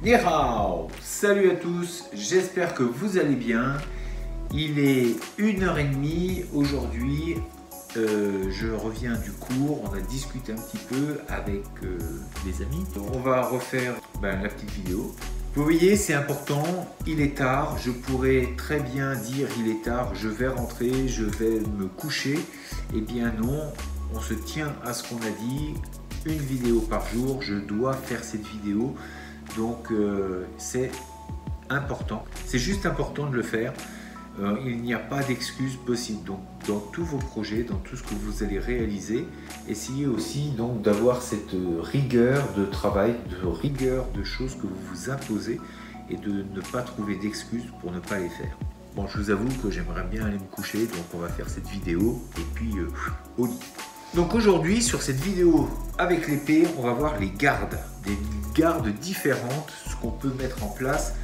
Ni hao! Salut à tous, j'espère que vous allez bien. Il est 1h30 aujourd'hui. Je reviens du cours, on a discuté un petit peu avec les amis. On va refaire la petite vidéo. Vous voyez, c'est important, il est tard, je pourrais très bien dire il est tard, je vais rentrer, je vais me coucher. Eh bien non, on se tient à ce qu'on a dit, une vidéo par jour, je dois faire cette vidéo. Donc c'est important, c'est juste important de le faire. Il n'y a pas d'excuse possible. Donc dans tous vos projets, dans tout ce que vous allez réaliser, essayez aussi donc d'avoir cette rigueur de travail, de rigueur de choses que vous vous imposez et de ne pas trouver d'excuses pour ne pas les faire. Bon, je vous avoue que j'aimerais bien aller me coucher, donc on va faire cette vidéo et puis au lit. Donc aujourd'hui, sur cette vidéo avec l'épée, on va voir les gardes, des gardes différentes, ce qu'on peut mettre en place.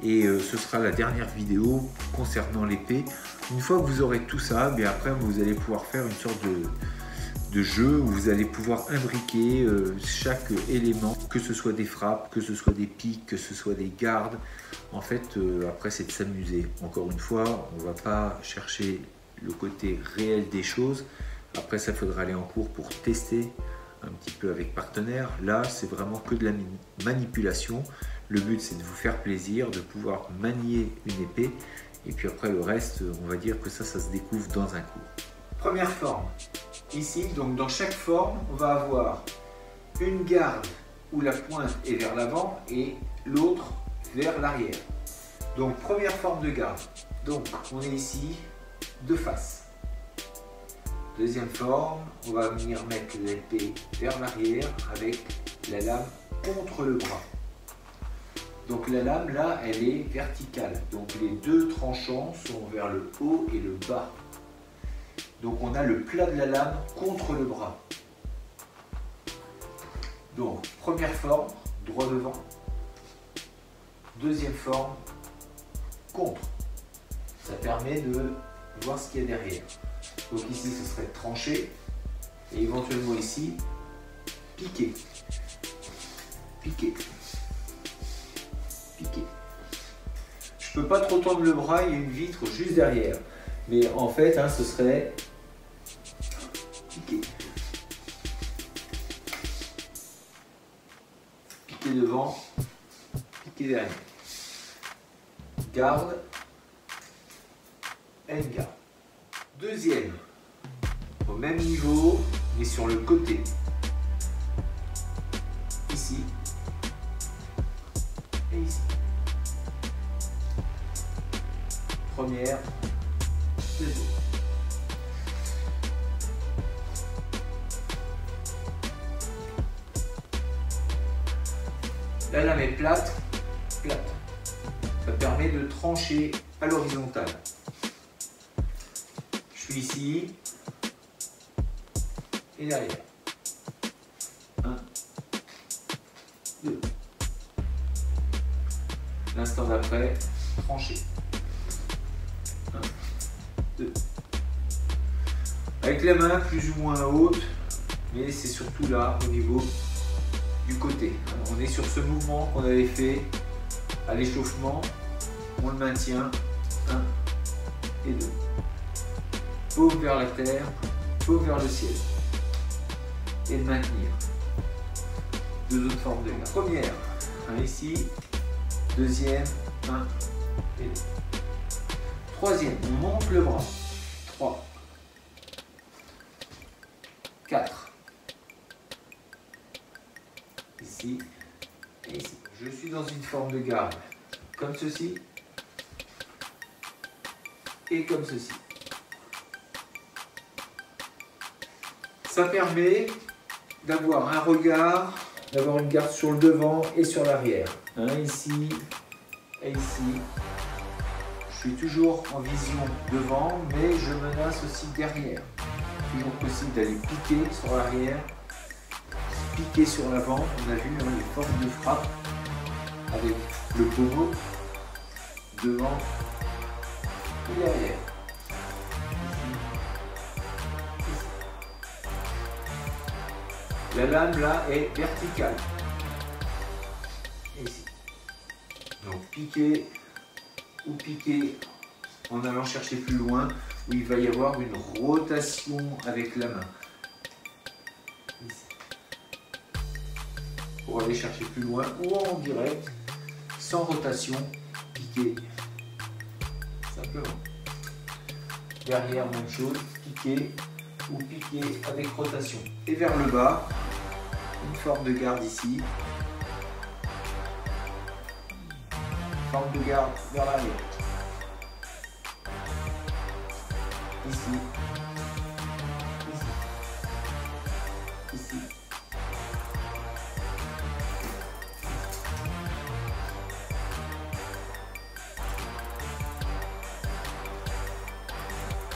Et ce sera la dernière vidéo concernant l'épée. Une fois que vous aurez tout ça, bien après vous allez pouvoir faire une sorte de jeu où vous allez pouvoir imbriquer chaque élément, que ce soit des frappes, que ce soit des piques, que ce soit des gardes. En fait, après c'est de s'amuser. Encore une fois, on ne va pas chercher le côté réel des choses. Après ça, faudra aller en cours pour tester un petit peu avec partenaires. Là, c'est vraiment que de la manipulation. Le but, c'est de vous faire plaisir, de pouvoir manier une épée. Et puis après, le reste, on va dire que ça se découvre dans un cours. Première forme. Ici, donc dans chaque forme, on va avoir une garde où la pointe est vers l'avant et l'autre vers l'arrière. Donc, première forme de garde. Donc, on est ici de face. Deuxième forme, on va venir mettre l'épée vers l'arrière avec la lame contre le bras. Donc la lame là, elle est verticale. Donc les deux tranchants sont vers le haut et le bas. Donc on a le plat de la lame contre le bras. Donc première forme, droit devant. Deuxième forme, contre. Ça permet de voir ce qu'il y a derrière. Donc ici ce serait tranché. Et éventuellement ici, piqué. Piqué. Piqué. Je peux pas trop tendre le bras, il y a une vitre juste derrière. Mais en fait, ce serait piqué. Piqué devant, piqué derrière. Garde, et une garde. Deuxième, au même niveau, mais sur le côté. Ici. Et ici. Première, deuxième. La lame est plate, plate. Ça permet de trancher à l'horizontale. Je suis ici et derrière. 1, 2. L'instant d'après, tranché. 1, 2. Avec la main plus ou moins haute, mais c'est surtout là au niveau du côté. On est sur ce mouvement qu'on avait fait à l'échauffement. On le maintient. 1 et 2. Paume vers la terre, paume vers le ciel. Et de maintenir. Deux autres formes de garde. Première, ici. Deuxième, 1 et 2. Troisième, on monte le bras. 3, 4. Ici et ici. Je suis dans une forme de garde comme ceci et comme ceci. Ça permet d'avoir un regard, d'avoir une garde sur le devant et sur l'arrière. Ici et ici. Je suis toujours en vision devant, mais je menace aussi derrière. Toujours possible d'aller piquer sur l'arrière, piquer sur l'avant. On a vu les formes de frappe avec le pommeau devant et derrière. La lame là est verticale. Et ici. Donc piquer ou piquer en allant chercher plus loin, où il va y avoir une rotation avec la main. Ici. Pour aller chercher plus loin ou en direct, sans rotation, piquer. Simplement. Derrière, même chose, piquer ou piquer avec rotation. Et vers le bas, une forme de garde ici. Forme de garde vers l'arrière. Ici. Ici. Ici.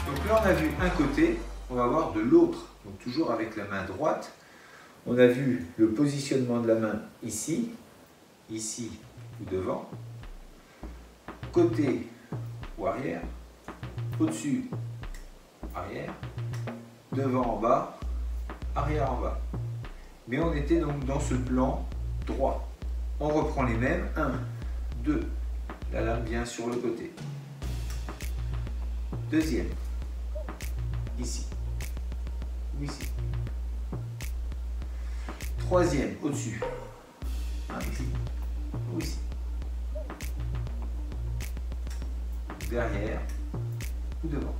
Donc là, on a vu un côté, on va voir de l'autre. Donc toujours avec la main droite. On a vu le positionnement de la main ici, ici ou devant. Côté ou arrière. Au-dessus, arrière. Devant en bas, arrière en bas. Mais on était donc dans ce plan droit. On reprend les mêmes. 1, 2. La lame vient sur le côté. Deuxième. Ici. Ou ici. Troisième, au-dessus. Ici. Ou ici. Derrière. Ou devant.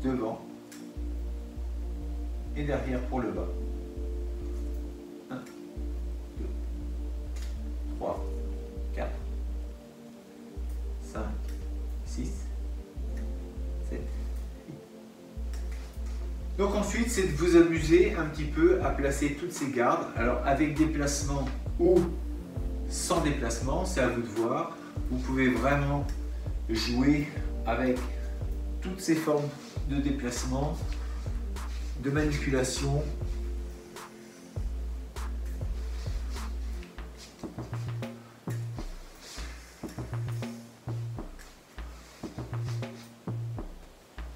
Devant. Et derrière pour le bas. 1, 2, 3, 4, 5, 6, 7, 8. Donc ensuite, c'est de vous amuser un petit peu à placer toutes ces gardes. Alors avec déplacement ou sans déplacement, c'est à vous de voir. Vous pouvez vraiment jouer avec toutes ces formes de déplacement, de manipulation.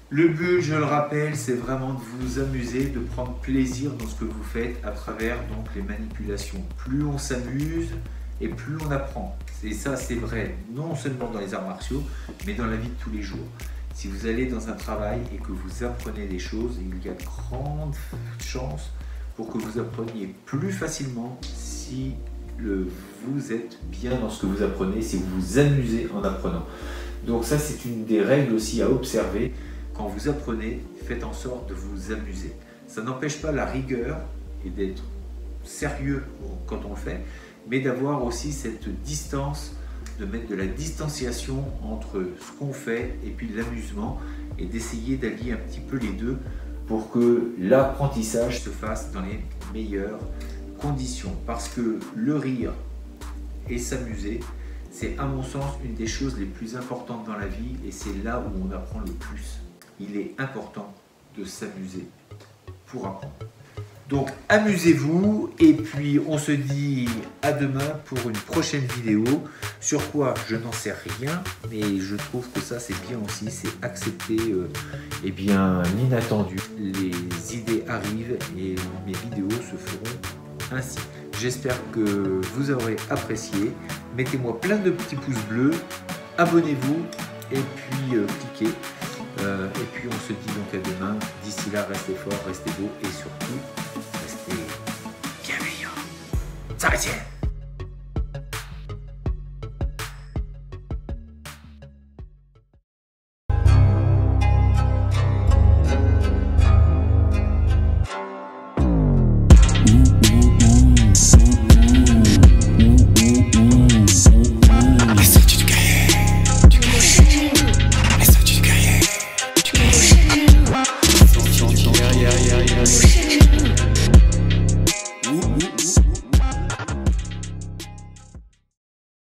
Le but, je le rappelle, c'est vraiment de vous amuser, de prendre plaisir dans ce que vous faites à travers donc les manipulations. Plus on s'amuse et plus on apprend. Et ça, c'est vrai non seulement dans les arts martiaux, mais dans la vie de tous les jours. Si vous allez dans un travail et que vous apprenez des choses, il y a de grandes chances pour que vous appreniez plus facilement si vous êtes bien dans ce que vous apprenez, si vous vous amusez en apprenant. Donc ça, c'est une des règles aussi à observer. Quand vous apprenez, faites en sorte de vous amuser. Ça n'empêche pas la rigueur et d'être sérieux quand on le fait, mais d'avoir aussi cette distance, de mettre de la distanciation entre ce qu'on fait et puis l'amusement, et d'essayer d'allier un petit peu les deux pour que l'apprentissage se fasse dans les meilleures conditions. Parce que le rire et s'amuser, c'est à mon sens une des choses les plus importantes dans la vie, et c'est là où on apprend le plus. Il est important de s'amuser pour apprendre. Donc amusez-vous, et puis on se dit à demain pour une prochaine vidéo. Sur quoi, je n'en sais rien, mais je trouve que ça c'est bien aussi, c'est accepter eh bien l'inattendu. Les idées arrivent et mes vidéos se feront ainsi. J'espère que vous aurez apprécié. Mettez-moi plein de petits pouces bleus, abonnez-vous et puis cliquez. Et puis on se dit donc à demain. D'ici là, restez forts, restez beaux et surtout, restez bienveillants. 再见。